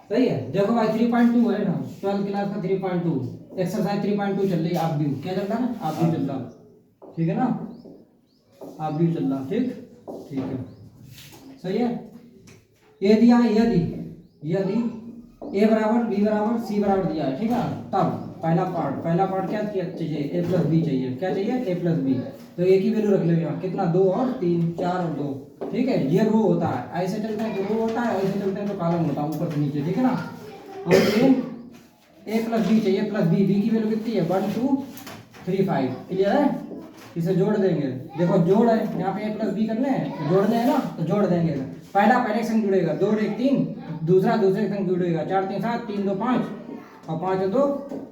सही है। देखो भाई 3.2 है ना, 12 क्लास का 3.2, एक्सरसाइज 3.2 चल रही है। आप भी क्या चल रहा है ना, आप भी चल रहा, ठीक है ना, आप भी चल रहा, ठीक ठीक है, सही है। ये दिया है, यदि ए बराबर बी बराबर सी बराबर दिया है, ठीक है, तब पहला पार्ट क्या चाहिए, ए प्लस बी चाहिए, क्या चाहिए, ए प्लस बी। तो एक ही वैल्यू रख लो यहाँ, कितना, 2 और 3, 4 और 2, ठीक है। ये रो होता है, ऐसे चलते हैं तो रो होता है, ऐसे चलते हैं तो कॉलम होता है, ऊपर से नीचे, ठीक है ना। और ये ए प्लस बी चाहिए, प्लस बी, बी की वैल्यू कितनी है, 1 2 3 5, क्लियर है। इसे जोड़ देंगे, देखो जोड़ है यहाँ पे, ए प्लस बी करने हैं, जोड़ने हैं ना, तो जोड़ देंगे। पहले संग जुड़ेगा, 2 1 3, दूसरे संग जुड़ेगा, 4 3 7, 3 2 5 और 5 2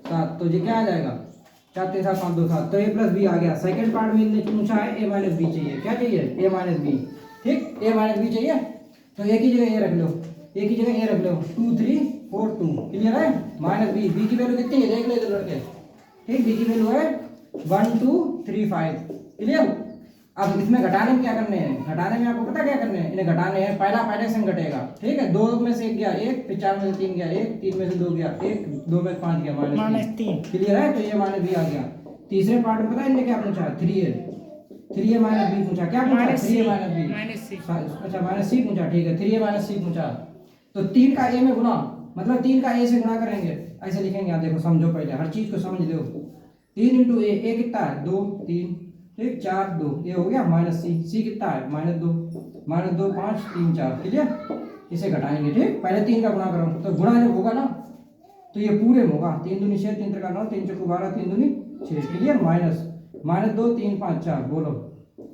7, तो ये क्या आ जाएगा, 4 3 7 5 2 7, तो ए प्लस बी आ गया। सेकंड पार्ट में इनने पूछा है ए माइनस बी चाहिए, क्या चाहिए, ए माइनस बी, ठीक, ए माइनस बी चाहिए। तो एक ही जगह ए रख लो, 2 3 4 2, क्लियर है। माइनस बी, बी की वैल्यू कितनी है, देख ले लड़के, ठीक, बी की वैल्यू है 1 2 3 5, क्लियर। अब इसमें घटाने में क्या करने हैं, घटाने में आपको पता क्या करने हैं, इन्हें घटाने हैं, पहले से घटेगा, ठीक है। 2 में से 1 गया 1, फिर 4 में से 3 गया 1, 3 में से 2 गया 1, 2 में से 5 गया -3, क्लियर है। तो ये माइनस बी आ गया। तीसरे पार्ट में पता है इनने क्या पूछा, 3a माइनस बी पूछा, क्या पूछा, 3a माइनस बी, अच्छा माइनस सी पूछा, ठीक है, 3a माइनस सी पूछा। तो 3 का a में गुना, मतलब 3 का a से गुना करेंगे, ऐसे लिखेंगे। आप देखो, समझो, पहले हर चीज को समझ लो। 3 इंटू ए कितना है, 2 3, ठीक, 4 2, ये हो गया माइनस सी कितना है, -2 5 3 4, क्लियर। इसे घटाएंगे, ठीक, पहले 3 का गुणा करो, तो गुणा जब होगा ना तो ये पूरे में होगा, 3 दूनी 6, 3 त्रिका 9, 3 चौको 12, 3 दूनी 6, क्लियर। -2 3 5 4, बोलो,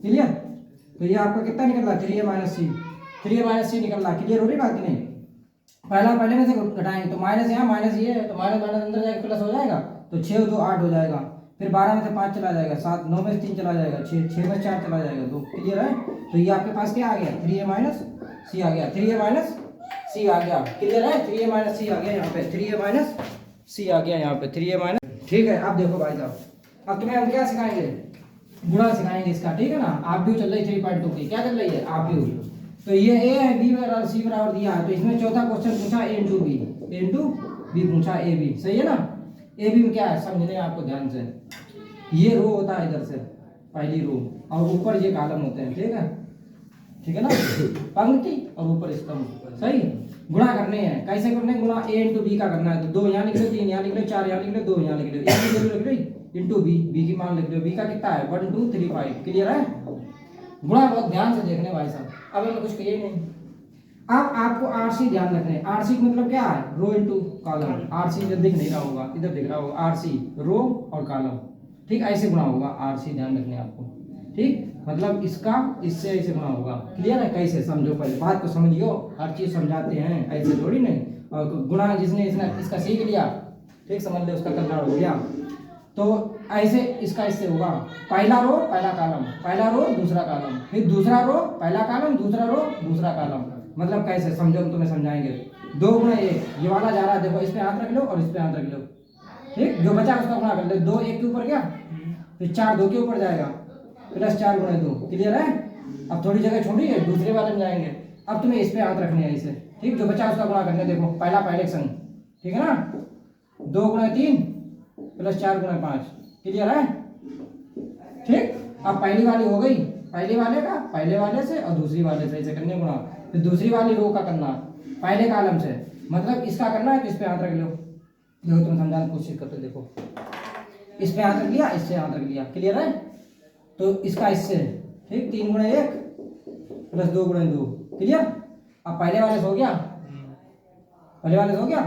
क्लियर। तो ये आपका कितना निकल रहा है, 3a माइनस सी निकल रहा, क्लियर हो रही बात नहीं। पहले में से घटाएंगे, तो माइनस यहाँ माइनस ये है, तो माइनस अंदर जाएगा, प्लस हो जाएगा, तो 6 2 8 हो जाएगा। फिर 12 में से 5 चला जाएगा 7, 9 में से 3 चला जाएगा 6 में से 4 चला जाएगा 2, क्लियर है। तो ये आपके पास क्या आ गया, 3a माइनस सी आ गया, 3a माइनस सी आ गया, क्लियर है। 3a माइनस सी आ गया यहाँ पे, 3a माइनस सी आ गया यहाँ पे, 3a माइनस, ठीक है। अब देखो भाई साहब, अब तुम्हें हम क्या सिखाएंगे, गुणा सिखाएंगे इसका, ठीक है ना। आप भी चल रही 3.2 की, क्या चल रही है, आप भी। तो ये ए है, बी बराबर सी बराबर दिया है, तो इसमें चौथा क्वेश्चन पूछा ए इंटू बी पूछा ए बी, सही है ना। ए बी में क्या है, समझने आपको ध्यान से, ये रो होता है इधर से, पहली रो, और ऊपर ये कॉलम होते हैं, ठीक है ना, पंक्ति और ऊपर स्तंभ, सही। गुणा करने हैं, कैसे करने हैं गुणा, ए इंटू बी का करना है, तो 2 यहाँ लिख लो, 3 यहाँ लिख लो, 4 यहाँ लिख लो, 2 यहाँ लिख लो, लिख लो इंटू बी की मान लिख लो, बी का कितना है 1 2 3 5, क्लियर है। गुणा बहुत ध्यान से देखने भाई साहब, अब मैं कुछ कहिए नहीं। अब आपको आरसी ध्यान रखना है, आरसी का मतलब क्या है, रो इंटू कॉलम। आरसी इधर दिख नहीं रहा होगा, इधर दिख रहा होगा, आरसी रो और कॉलम, ठीक, ऐसे गुणा होगा आरसी, ध्यान रखने आपको, ठीक, मतलब इसका इससे ऐसे गुणा होगा, क्लियर है। कैसे, समझो, पहले बात को समझियो, हर चीज समझाते हैं, ऐसे थोड़ी नहीं। और गुणा जिसने इसका सीख लिया, ठीक, समझ ले, उसका कल्याण हो गया। तो ऐसे इसका इससे होगा, पहला रो पहला कॉलम, दूसरा कॉलम, फिर दूसरा रो पहला कॉलम, दूसरा रो दूसरा कॉलम, मतलब कैसे, समझो, हम तुम्हें समझाएंगे। 2 गुणा 1, ये वाला जा रहा है, देखो इस पे हाथ रख लो और इस पे हाथ रख लो, ठीक, जो बचा उसका गुणा कर लो, 2 1 के ऊपर गया, फिर 4 2 के ऊपर जाएगा, प्लस 4 गुणा 2, क्लियर है। अब थोड़ी जगह छोड़ी है, दूसरे वाले में जाएंगे। अब तुम्हें इस पे हाथ रखने हैं इसे, ठीक, जो बचा उसका गुणा करना, देखो पहले संग, ठीक है ना, 2 गुणा 3 प्लस 4 गुणा 5, क्लियर है, ठीक। अब पहली वाली हो गई, पहले वाले से और दूसरी वाले से ऐसे करने गुणा, फिर दूसरी वाली रो का करना पहले कॉलम से, मतलब इसका करना है, तो इस पे हाथ रख लो, देखो तुम समझाने की कोशिश करते, देखो इस पे हाथ रख लिया, इससे हाथ रख लिया, क्लियर है। तो इसका इससे, ठीक, 3 गुणा 1 प्लस 2 गुणा 2, क्लियर। अब पहले वाले से हो गया,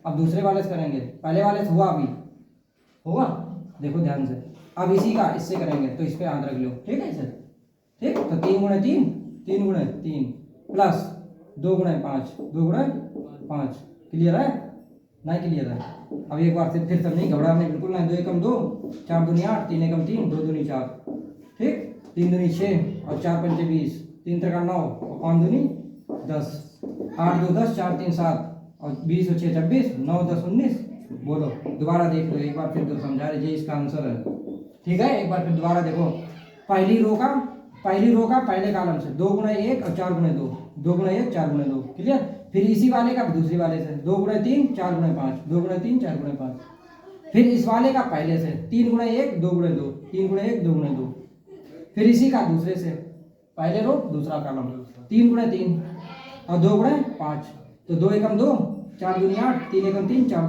अब दूसरे वाले से करेंगे, पहले वाले से हुआ, अभी होगा, देखो ध्यान से। अब इसी का इससे करेंगे, तो इस पे हाथ रख लो, ठीक है, इसे, ठीक। तो 3 गुणा 3 प्लस 2 गुणा 5, क्लियर है, नहीं क्लियर है। अब एक बार फिर सब नहीं घबराने, बिल्कुल नहीं, 2 एकम 2, 4 दूनी 8, 3 एकम 3, 2 दूनी 4, ठीक, 3 दूनी 6 और 4 पंचे 20, 3 त्रिका 9 और 5 दूनी 10, 8 2 10, 4 3 7 और 20 और 6 26, 9 10 19, बोलो, दोबारा देख लो एक बार, फिर तो समझा रहे, इसका आंसर है, ठीक है। एक बार फिर दोबारा देखो, पहली रो का पहले कॉलम से 2 गुणा 1 और 4 गुणा 2, 2 गुणा 1 4 गुणा 2, क्लियर। फिर इसी वाले का दूसरे वाले से 2 गुणे 3 4 गुणे 5, 2 गुणे 3 4 गुणे 5। फिर इस वाले का पहले से 3 गुणे 1 2 गुणे 2, 3 गुणे 1 2 गुणे 2। फिर इसी का दूसरे से पहले रो दूसरा कॉलम 3 गुणे 3 और 2 गुणे 5, तो 2 एकम 2 4 दूनी 8 3 एकम 3 4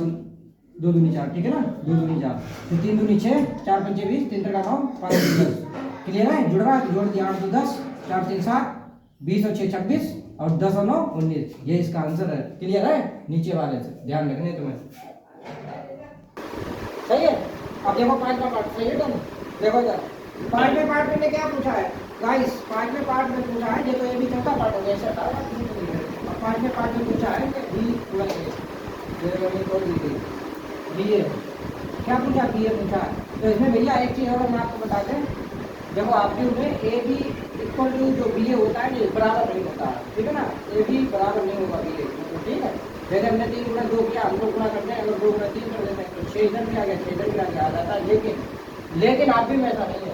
2 दूनी 4, ठीक है ना, 2 दूनी 4, फिर 3 दूनी 6 4 पंचे 20 3 का 9 5 10। क्लियर है, जुड़ रहा है, जोड़ दिया 8 2 10 4 3 7 20 और 6 26 और 10 और 9 19, ये इसका आंसर है। क्लियर है, नीचे वाले से ध्यान रखने तुम्हें, सही है। अब देखो 5 का पार्ट, सही है तुम देखो जरा 5वें पार्ट में क्या पूछा है गाइस, 5वें पार्ट में पूछा है, ये तो ये भी चौथा पार्ट हो गया, ऐसा था। अब 5वें पार्ट में पूछा है कि बी प्लस ए क्या पूछा, बी ए पूछा है। तो इसमें भैया एक चीज़ और मैं आपको बता दें, देखो आपके में ए बी इक्वल टू जो बी ए होता है ये बराबर नहीं होता है, ठीक है ना, ए बी बराबर नहीं होगा बी ए, ठीक है। जैसे हमने 3 गुणा 2 किया, हम 2 गुणा करते हैं, अगर 2 गुणा 3 कर देते हैं तो 6 इधर भी आ गया 6 इधर भी आ गया, आ जाता है। लेकिन आप भी में ऐसा नहीं है,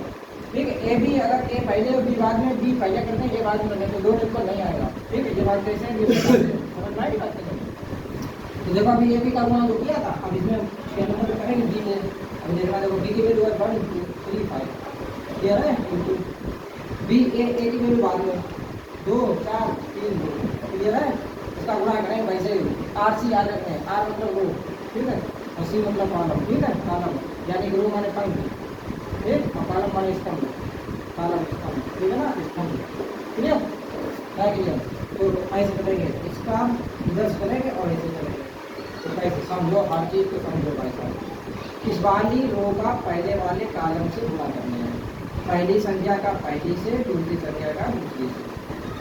ठीक है। ए बी अगर ए पहले और बी बाद में, बी पहले करते हैं ये बाद में करते हैं, तो 2 इक्वल नहीं आएगा, ठीक है। ये बात कैसे है समझ में आई बात है। तो देखो अभी ए बी का गुणा जो किया था, अब इसमें 6 नंबर पे करेंगे बी में। अब देखना, देखो बी की वैल्यू है 1 2 3 5, क्लियर है, बी ए की वैल्यू बाद में 2 4 3 2, क्लियर है। इसका गुणा करेंगे वैसे आर सी याद रखते हैं, आर मतलब रो, ठीक है, और सी मतलब कॉलम, ठीक है, कॉलम यानी कि रो माने पंक्ति, ठीक, और कॉलम माने स्तंभ, कॉलम स्तंभ, ठीक है ना, स्तंभ, क्लियर है, क्लियर। तो ऐसे करेंगे, इसका इधर से करेंगे और ऐसे करेंगे, तो कैसे समझो, हर चीज़ को समझो भाई साहब। इस वाली रो का पहले वाले कॉलम से गुणा करने हैं, पहली संख्या का पहली से, दूसरी संख्या का दूसरी से,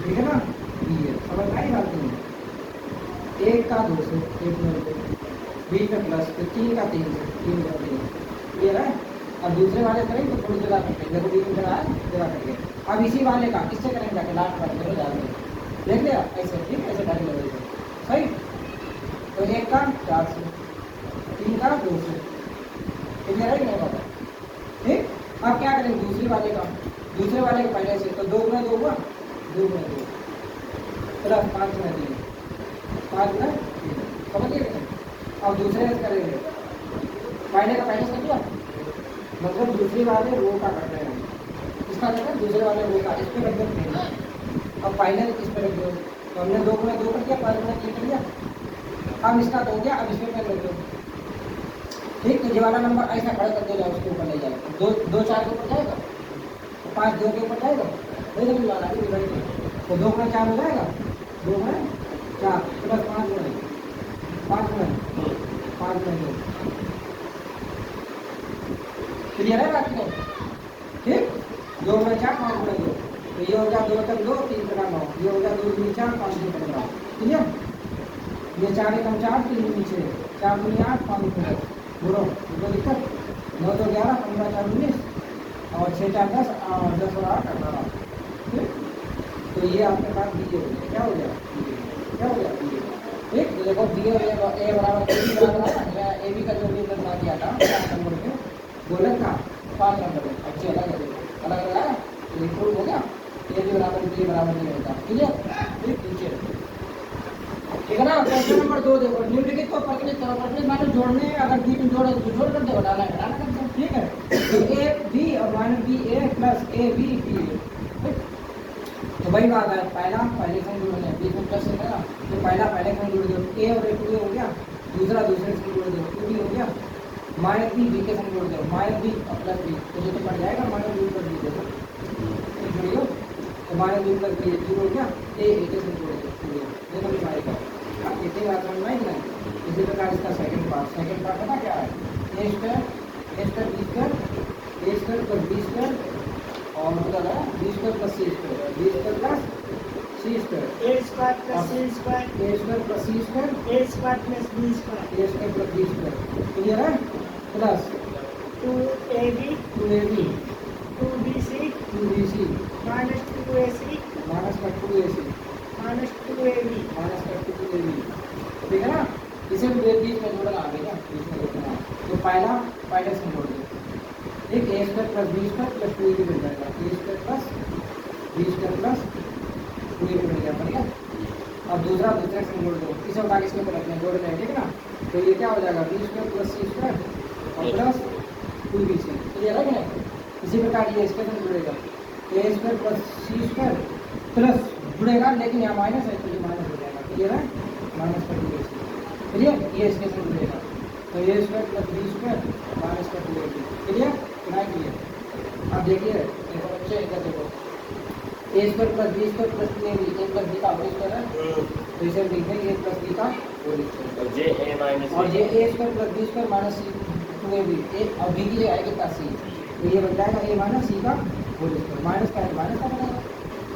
ठीक है ना, ये समझ आई बात नहीं। 1 का 2 से 1 में 2, बी का प्लस, फिर 3 का 3 से 3 का 3, क्लियर है। अब दूसरे वाले करेंगे तो थोड़ी जगह करते हैं, देखो बी में जगह है, जगह करके अब इसी वाले का किससे करेंगे जाके लास्ट वाले देखो जाएंगे, देख लिया ऐसे, ठीक, ऐसे डाल लेंगे सही। तो 1 का 4 से, 3 का 2 से, क्लियर है कि नहीं पता, ठीक। अब क्या करेंगे दूसरे वाले का, दूसरे वाले के पहले से, तो 2 गुना 2 हुआ, 2 गुना 2 प्लस 5 गुना 3 5 गुना 3, समझिए। अब दूसरे से करेंगे, पहले का पहले से किया, मतलब दूसरी वाले रो का कर रहे हैं, इसका करना है दूसरे वाले रो का, इस पर रख दो। अब पहले इस पर रख दो, तो हमने 2 गुना 2 कर दिया, 5 गुना 3 कर दिया। अब इसका तो हो गया, अब इसमें रख दो, ठीक। तो ये वाला नंबर ऐसा खड़ा कर देगा, उसके ऊपर ले जाएगा, 2 2 4 के ऊपर जाएगा, 5 2 के ऊपर जाएगा, वही समझ वाला है, तो 2 गुना 4 हो जाएगा, 2 गुना 4 प्लस 5 गुना 5 गुना 2, क्लियर है बात नहीं, ठीक। 2 गुना 4 5 गुना 2, तो ये हो गया 2 तक 2 3 तक 9, ये हो गया 2 दूनी 4 5 दूनी 15, क्लियर। ये 4 एकम 4 3 दूनी 6 4 दूनी 8 5 दूनी 10, बोलो कोई दिक्कत, 9 तो 11 15 4 19 और 6 4 10 और 10 और 8 18, ठीक। तो ये आपके पास बी हो गया, क्या हो गया, क्या हो गया, ठीक। तो देखो बी और ए बराबर ए बी बराबर है, ए बी का जो भी बना दिया था 5 नंबर पे बोला था 5 नंबर में, अच्छे अलग है, तो इक्वल हो गया, ए बी बराबर बी बराबर नहीं होता, क्लियर, ठीक। नीचे ठीक है ना। प्रश्न नंबर 2 देखो, निम्नलिखित को प्रकटित करो, प्रकटित माने जोड़ने, अगर बी में जोड़े तो जोड़ कर दो, डाला घटाना कर दो, ठीक है। तो ए बी और minus B A plus A B B A, तो वही बात है, पहले संग जोड़ने, बी को प्लस से करा तो पहले संग जोड़ दो, ए और ए टू हो गया, दूसरा दूसरे संग जोड़ दो, टू बी हो गया, माइनस बी बी के संग जोड़ दो, माइनस बी और प्लस बी, तो ये तो पड़ जाएगा माइनस बी प्लस बी, देखो जोड़ियो, तो minus B plus B zero हो गया, ए के संग जोड़ दो, ये तो आएगा। अब कितनी बात समझ में आई नहीं, इसी प्रकार इसका सेकंड पार्ट पता क्या है, A square B square plus B square और मतलब है B square plus C square, B square plus C square, A square plus C square, A square plus C square, A square plus B square, A square plus B square, clear है, plus 2ab 2bc minus 2ac minus का 2ac minus 2ab, ठीक है ना। इसे बीच में जोड़ना आ गया, बीच में जोड़ना, तो पहले से जोड़ दो, ठीक। A square plus B square plus 2ab बन जाएगा, A square plus B square plus 2ab बन गया, बढ़िया। अब दूसरा दूसरे से जोड़ दो, इसे उठा के इसके ऊपर रखना है, जोड़ना है, ठीक है ना। तो ये क्या हो जाएगा B square plus C square और प्लस 2b सी, क्लियर है कि नहीं। इसी प्रकार ये इसके साथ जुड़ेगा, ए square plus C square plus जुड़ेगा, लेकिन यहाँ माइनस है तो ये माइनस हो जाएगा, क्लियर है, माइनस कर दिया इसको, क्लियर। ये इसके साथ जुड़ेगा तो A square plus B square minus कर दिया, क्लियर ना, क्लियर। अब देखिए देखो बच्चे इधर देखो, A square plus B square plus 2ab, A plus B का होल स्क्वायर है, तो इसे लिखेंगे ए प्लस बी का होल स्क्वायर और जे ए माइनस और ये A square plus B square minus C 2ab, A और बी की जगह आएगी प्लस सी, तो ये बन जाएगा ए माइनस सी का होल स्क्वायर, माइनस का है माइनस का बनेगा,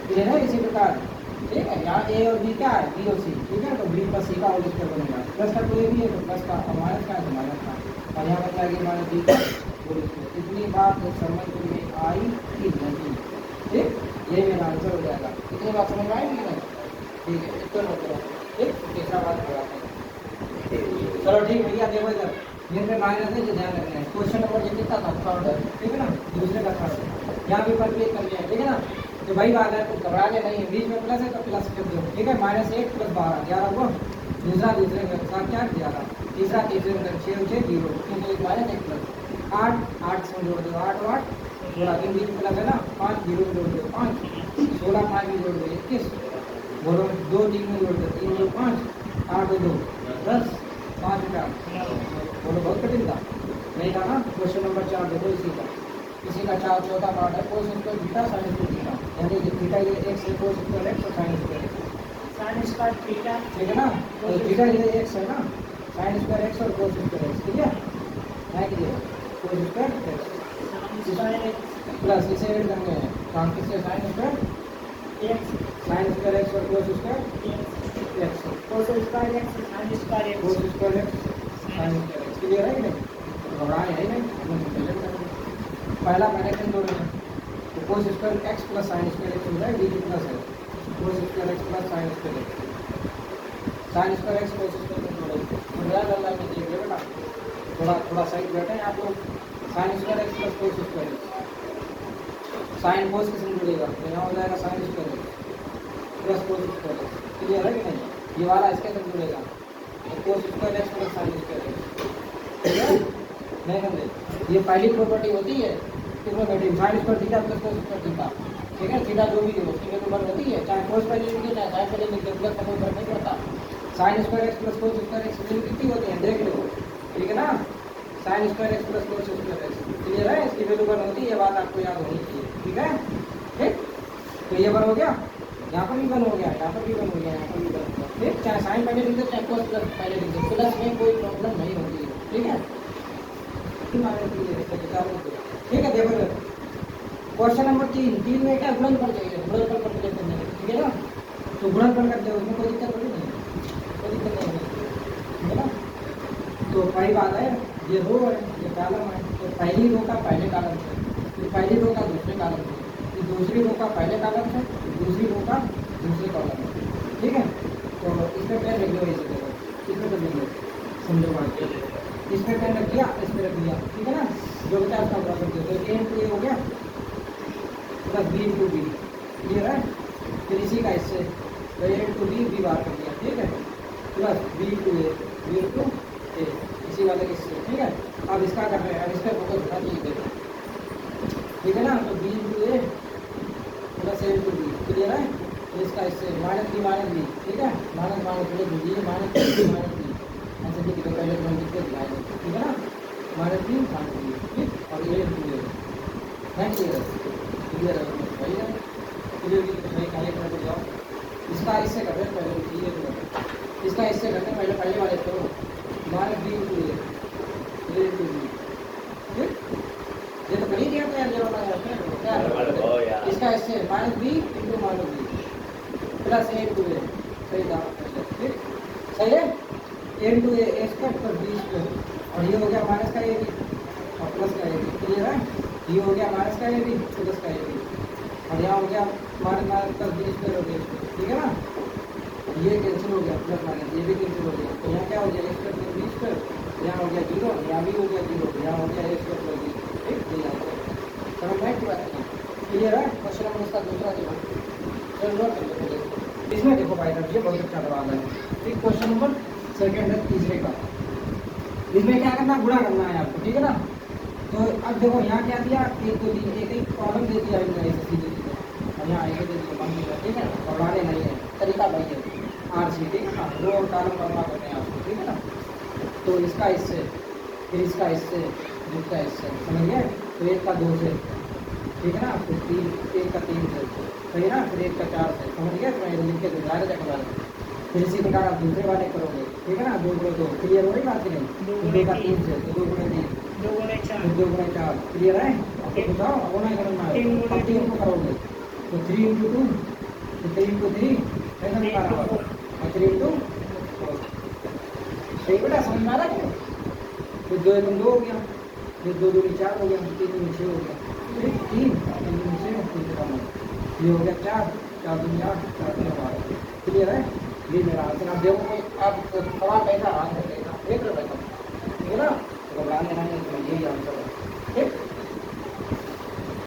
क्लियर है। इसी प्रकार ठीक है, यहाँ ए और बी क्या है, बी और सी, ठीक है, तो बी प्लस सी का होल स्क्वायर बनेगा, प्लस का 2ab है तो प्लस का, और माइनस का है तो माइनस का, और यहाँ बन जाएगी माइनस बी का होल स्क्वायर। इतनी बात समझ में आई कि नहीं, ठीक, ये मेरा आंसर हो जाएगा। इतनी बात समझ में आई कि नहीं, ठीक है, इसको नोट करो, ठीक। तीसरा बात लगाते हैं, चलो ठीक भैया, देखो इधर ये पे माइनस है, जो ध्यान रखना है। क्वेश्चन नंबर ये कितना था, थर्ड है, ठीक है ना, दूसरे का थर्ड, यहाँ भी पर क्लिक कर लिया, ठीक है ना। तो भाई बात है, कुछ घबराने नहीं है, बीच में प्लस है तो प्लस कर दो, ठीक है, -1 + 12 11 हुआ, दूसरा दूसरे के साथ क्या 11, तीसरा तीसरे में 6 6 0, क्योंकि एक माइनस एक प्लस 8 8 से जोड़ दो, 8 8 थोड़ा इन बीच में प्लस है ना, 5 0 जोड़ दो 5 16 5 में जोड़ दो 21, बोलो 2 3 में जोड़ दो 3 2 5 8 2 10 5 बोलो, बहुत कठिन था नहीं था ना। क्वेश्चन नंबर 4 देखो, इसी का चौथा पार्ट है, cos square theta sine square theta, यानी कि थीटा ये x है, कोस स्क्वायर x और sine square x, sine square theta, ठीक है ना। तो थीटा ये x है ना, साइन स्क्वायर x और कोस स्क्वायर x, ठीक है, है कि ये cos square x sine square plus इसे ऐड करने हैं, काम किससे, sine square x, sine square x और cos square x, cos square x, sine square x, cos square x sine square x, clear है कि नहीं, घबराए है नहीं। पहला कनेक्शन जोड़ रहे हैं, तो cos square x plus sine square x हो जाए, डी की प्लस है cos square x plus sine square x, sine square x cos square x जोड़े, मुझे लगा कि देख ले बेटा, थोड़ा साइड बैठे हैं आप लोग। Sine square x plus cos square x, sine cos किसमें जुड़ेगा, तो यहाँ हो जाएगा sine square x plus cos square x, clear है कि नहीं, ये वाला इसके साथ जुड़ेगा, तो cos square x plus sine square x, clear नहीं समझे। ये पहली प्रॉपर्टी होती है trigonometry, sine square theta plus cos square theta, ठीक है, थीटा जो भी हो उसकी वैल्यू बन होती है, चाहे कोस पहले लिखिए चाहे साइन पहले लिखिए, प्लस का कोई फर्क नहीं पड़ता। Sine square x plus cos square x value कितनी होती है देख लो, ठीक है ना, sine square x plus cos square x, clear है, इसकी वैल्यू बन होती है, ये बात आपको याद होनी चाहिए, ठीक है, ठीक। तो ये बन हो गया, यहाँ पर भी बन हो गया, यहाँ पर भी बन हो गया, यहाँ पर भी बन हो गया, ठीक, चाहे साइन पहले लिख दो चाहे कोस प्लस पहले लिख दो, प्लस में कोई प्रॉब्लम नहीं होती है, ठीक है, ठीक है। देखो क्वेश्चन नंबर 3 में क्या गुणनफल चाहिए, गुणनफल कैलकुलेट करने के, ठीक है ना, तो गुणनफल करते हो उसमें कोई दिक्कत थोड़ी नहीं है, कोई दिक्कत नहीं है, ठीक है ना। तो पहली बात है, ये रो है ये कॉलम है, तो पहली रो का पहले कॉलम से, फिर पहली रो का दूसरे कॉलम से, फिर दूसरी रो का पहले कॉलम से, दूसरी रो का दूसरे कॉलम से, ठीक है। तो इसमें पेन रख दो, ऐसे देखो इसमें तो लिख लो, समझो बात, इसमें पेन रख दिया, इसमें रख दिया, ठीक है ना, जो बचा उसका बड़ा कर दिया, तो ए इंटू ए हो गया plus B into B, clear है, फिर इसी का इससे तो ए इंटू बी बार कर दिया, ठीक है, प्लस बी इंटू ए, इसी वाले के इससे, ठीक है। अब इसका कर रहे हैं, अब इसका फोकस उठा दीजिए, ठीक है ना, तो B into A plus A into B, clear है, तो इसका इससे माइनस बी, ठीक है, minus plus B minus B ऐसे लिख दो, पहले तो लिख के दिखाएंगे, ठीक है ना, माइनस बी, ठीक, और ए इंटू ए, है क्लियर है भाई है, क्लियर की तो सही खाली करने को जाओ, इसका इससे कर रहे हैं पहले, क्लियर तो इसका इससे करते हैं पहले वाले करो, माइनस बी इंटू ए इंटू बी, ठीक, ये तो कर ही दिया था यार, जरा क्या इसका इससे minus B into minus B plus A into A, सही था, ठीक, सही है, A into A square plus B square, और ये हो गया माइनस का ए बी और प्लस का ए बी, क्लियर है, ये हो गया माइनस का ए बी प्लस का ए बी, और यहाँ हो गया माइनस प्लस बी स्क्वायर हो गया, ठीक है ना, ये कैंसिल हो गया, प्लस माइनस ये भी कैंसिल हो गया, तो यहाँ क्या हो गया ए स्क्वायर प्लस बी स्क्वायर, यहाँ हो गया 0, यहाँ भी हो गया 0, यहाँ हो गया ए स्क्वायर प्लस बी, ठीक, ये समझ में की बात है, क्लियर है। क्वेश्चन नंबर इसका दूसरा जो नोट कर लो, इसमें इसमें देखो भाई साहब ये बहुत अच्छा सवाल है। ठीक, क्वेश्चन नंबर सेकंड है तीसरे का। इसमें क्या करना, गुणा करना है आपको, ठीक है ना। तो अब देखो यहाँ क्या दिया, एक दो तीन, एक एक कॉलम दे दिया इन्होंने ऐसे सीधे सीधे, और यहाँ एक दे दिया मान लीजिए, ठीक है, और आगे नहीं है, तरीका भाई है RC, ठीक है ना, रो और कॉलम करना होते हैं आपको, ठीक है ना। तो इसका इससे, फिर इसका इससे, इसका इससे, समझ गए। तो एक का 2 से, ठीक है ना, फिर तीन, एक का 3 से, सही है ना, फिर एक का 4 से, समझ गए। तो मैं लिख के दोबारा जाकर फिर इसी प्रकार आप दूसरे वाले करोगे, ठीक है ना, 2 गुणे 2, क्लियर हो रही बात की नहीं। तो 2 का 3 से, तो 2 गुणे 3, 2 गुणे 4, 2 गुणे 4, क्लियर है। अब तो बताओ, अब होना ही करना है, तीन गुणे अब 3 को करोगे तो 3 इंटू 2, तो 3 इंटू 3 ऐसा निकाला होगा, और 3 इंटू, सही बेटा, समझ में आ रहा है। फिर 2 एकम 2 हो गया, फिर 2 दूनी 4 हो गया, 3 दूनी 6 हो गया, ठीक, 3 3 दूनी 6, 3 कम, ये हो गया 4 4 दूनी 8 4 दूनी 12, क्लियर है। ये मेरा आंसर। आप देखो, आप सवाल कैसा आंसर देगा, एक